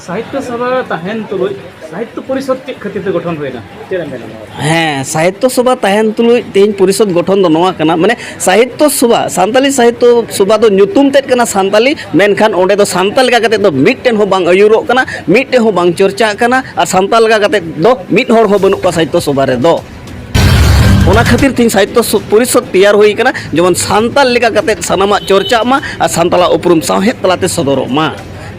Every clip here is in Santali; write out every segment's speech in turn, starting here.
साहित्य सभा तहन तुलुज साहित्य परिषद चेक खातिर गठन होना चेक हाँ साहित्य सभा तहन तुलुज तेज परिषद गठन माने साहित्य सभा सानताली साहित्य सभा दो ᱧᱩᱛᱩᱢ तेज कना सानताली मेनखान ओंडे दो सानताल लगा कते दो मिटटेन हो बांग अयुरोग कना मिटटे हो बांग चर्चा कना और सानताल लगा कते दो मिट हर हो बनुक साहित्य सभा रे दो ओना खातिर तीन साहित्य परिषद तैयार हुई कना जेमन सानताल लगा कते सानामा चर्चा मा और सानताला उपरुम साहेब तलाते सदरो मा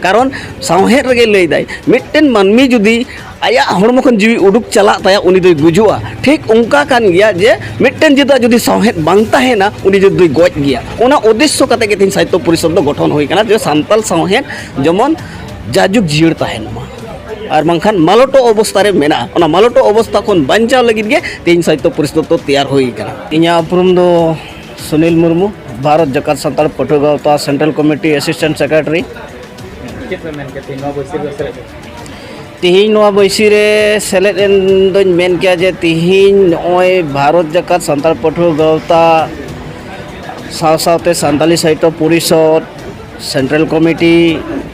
कारण साहेब रगे लई दाय मिटटेन मानमी जुदी आया हड़म खन जीवी उडुक चला ताया उनी दोय गुजुआ ठीक उनका कान गया जे मिटटेन जिदा जुदी साहेब बांग ताहेना उनी जो दोय गज गया ओना उद्देश्य कते के तीन साहित्य परिषद दो गठन हुई कना जे सानताल साहेब जेमन जाजुक जियड़ ताहेना और बांखान मालटो अवस्था रे मेना ओना मालटो अवस्था खन बांचाव लगिद गे तीन साहित्य परिषद तो तैयार हुई कना इया उपरुम दो सुनील मुर्मू भारत जाकात सानताल पठुआ गावता सेंट्रल कमिटी असिस्टेंट सेक्रेटरी तिहिन बैसी रे सेलेद दोन मेन किया जे तिहिन नय भारत जाकात सानताल पठुआ गावता साव सावते सानताली साहित्य परिषद सेंट्रल कमिटी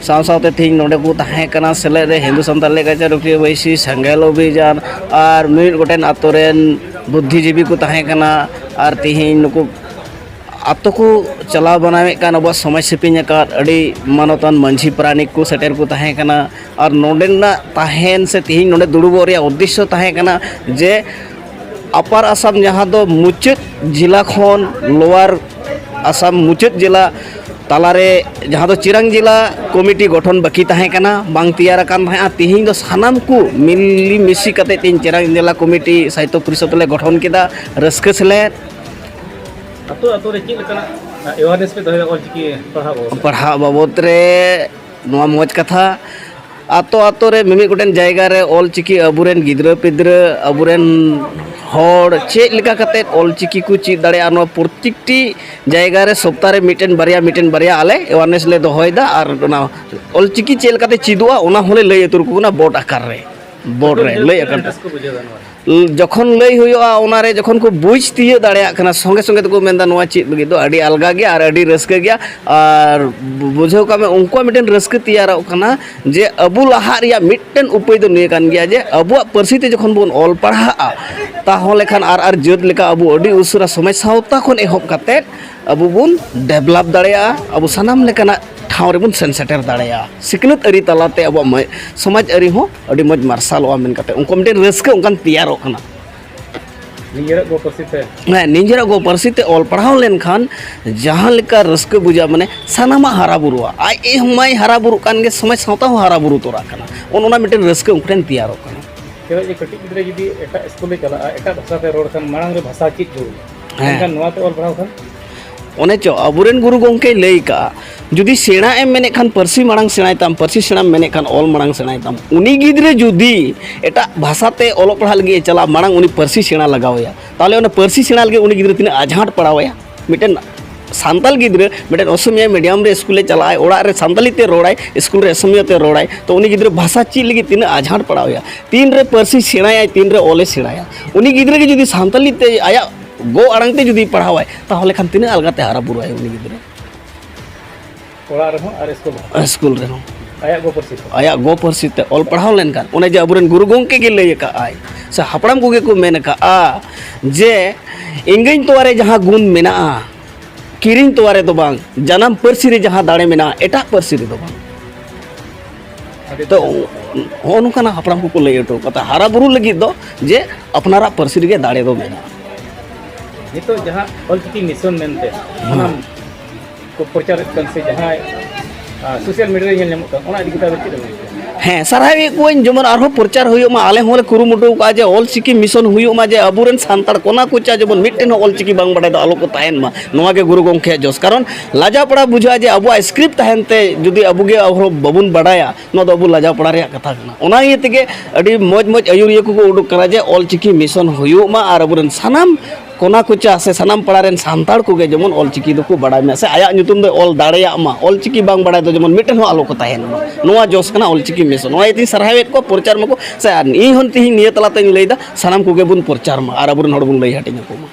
साव सावते तिहिन नोडे को ताहे कना सेलेद रे हिंदू सानताल लेगा रुकिया बैसी संगेल अभियान और मिड गोटेन आतोरेन बुद्धिजीवी को ताहे कना और तिहिन नुकु आतो को चलाव बनावे कान अब समाज सेपिंग का अड़ी मानतान मंझी प्राणिक को सेटर को ताहे कना और नोडेना ताहेन से तिहिन नोडे दुड़ुबो रे उद्देश्य ताहे कना जे अपार आसाम जहाँ दो मुचाद जिला खन लोअर आसाम मुचाद जिला तालारे जहाँ दो चिरांग जिला कमिटी गठन बाकी ताहे कना बांग तैयार कान ताहे तिहिन दो सानाम को मिली मिसी कते तीन चिरांग जिला कमिटी साहित्य परिषद ले गठन केदा रस्क सेले अतो अतो रे चिलकना अवेयरनेस पे दोहे ऑलचिकी पढ़ा बाबद रे नोआ मौज कथा आतो आतो रे मिमी गोटेन जायगा रे ऑलचिकी अबुरेन गिद्रा पिद्रा अबुरेन हर चेक लेका कते ऑलचिकी को चीज दाड़े आनो प्रत्येकटी जायगा रे सप्ताह रे मिटेन बारिया आले अवेयरनेस ले दोहोयदा और ना ऑलचिकी चेल कते चिदुआ ओना होले लय तुर को ना बोर्ड आकार रे बोर्ड रे लय आकार जखन लय हुआ ओनारे जखन को बुझ तिय दाड़िया कना संगे संगे तो मेनदा नोआ चीज लगी दो अड़ी अलगा गया और अड़ी रस्क गया और बुझो का में उनको मिटन रस्क तैयार कना जे अबु लहा रिया मिटन उपाय दो निय कान गया जे अबुआ परसिते जखन बोन ऑल पढ़ा ताहो लेखान आर जत लेका अबु अड़ी उसरा समय सावता खन एहब काते अबु बुन डेवलप दाड़िया अबु सनाम लेकाना ठाव रे बुन सेंसेटर दाड़िया सिकनत अरी तलाते अब समाज अरी हो अड़ी मज मार्शल मेन काते उनको मिटन रस्क उनकान तैयार कना निजेरा गो परसिते ऑल पढ़ाव लेन खान जहाँ लेका रस्क बुझा माने सानामा हारा बुरुआ आई ए हमाय हारा बुरु कान गे समाज सावता हो हारा बुरु तोरा कना ओना मिटन रस्क उनकन तैयार कना केवल जे कटी गिदरे जदी एटा स्कूल चला एटा भाषा ते रोड खान मांग रे भाषा चीज जरूर एनखान नोआ ते ऑल पढ़ाव खान ओने चो अबुरेन गुरु गोंके लई का जुदी सेना एम मेने खान परसी मांग सेनाय ताम परसी सेना मेने खान ऑल मांग सेनाय ताम उनी गिदरे जुदी एटा भाषाते ऑल पढ़ा लगे चला मांग उनी परसी सेना लगावया ताले ओने परसी सेना लगे उनी गिदरे तिना आझाट पड़ावया मिटन सानताल गिदरे मिटन असमिया मीडियम रे स्कूले चलाय ओड़ा रे सानताली ते रोड़ाय स्कूल रे असमिया ते रोड़ाय तो उनी गिदरे भाषा चीज लगे तिना आझाट पड़ावया तीन रे परसी सेनाय तीन रे ऑले सेनाया उनी गिदरे के जुदी सानताली ते आया गो आड़ंग ते जुदी पढ़ावाय ताहले खान तिना अलगाते हारा बुरुआय उनी गिदरे ओड़ा रे हो और स्कूल रे हो आया गो परसी ते ऑल पढ़ाव लेन कान ओने जे अबुरेन गुरु गोंके के लय का आय से हपड़ाम कोगे को मेन का जे इंगेन तोरे जहां गुण मेना किरिन तोरे तो बांग जन्म परसी रे जहां दाड़े मेना एटा परसी रे तो बांग तो ओनकाना हपड़ाम को लय तो कता हारा बुरु लगी दो जे अपनारा परसी रे दाड़े दो मेना नितो जहां ऑलचिकी मिशन मेनते हम को प्रचार कन से जहां सोशल मीडिया रे नेम ओना इदी किता बेची हाँ सारावी कोइन जमन आरो प्रचार हुयुमा आले होले कुरुमुटु का जे ऑलचिकी मिशन हुयुमा जे अबुरेन सांतार कोना कुचा जमन मिटन ऑलचिकी बांग बड़ाय आलो को तायन मा नोआ के गुरु गोंखे जोस कारण लाजा पड़ा बुझा जे अबु स्क्रिप्ट ताहनते जुदी अबुगे अहरो बबुन बड़ाया नो दो अबु लाजा पड़ा रे कथा कना ओना ये तेगे अडी मौज मौज अयुरिया को उडुक करा जे ऑलचिकी मिशन हुयुमा आर अबुरेन सानाम कोना कुचा से सानाम पड़ा रेन सांतार को गे जमन ऑलचिकी दो को बड़ाय में से आया नुतुम दो ऑल दाड़ेया मा ऑलचिकी बांग बड़ाय दो जमन मिटन हो आलो को ताहन मा नोआ जोस कना ऑलचिकी मिशन नोआ इति सरहावेत को प्रचार मको से नी हन तिहि निय तला तई लैदा सानाम को गे बुन प्रचार मा आर अबुरेन हड़ बुन लई हटिन को मा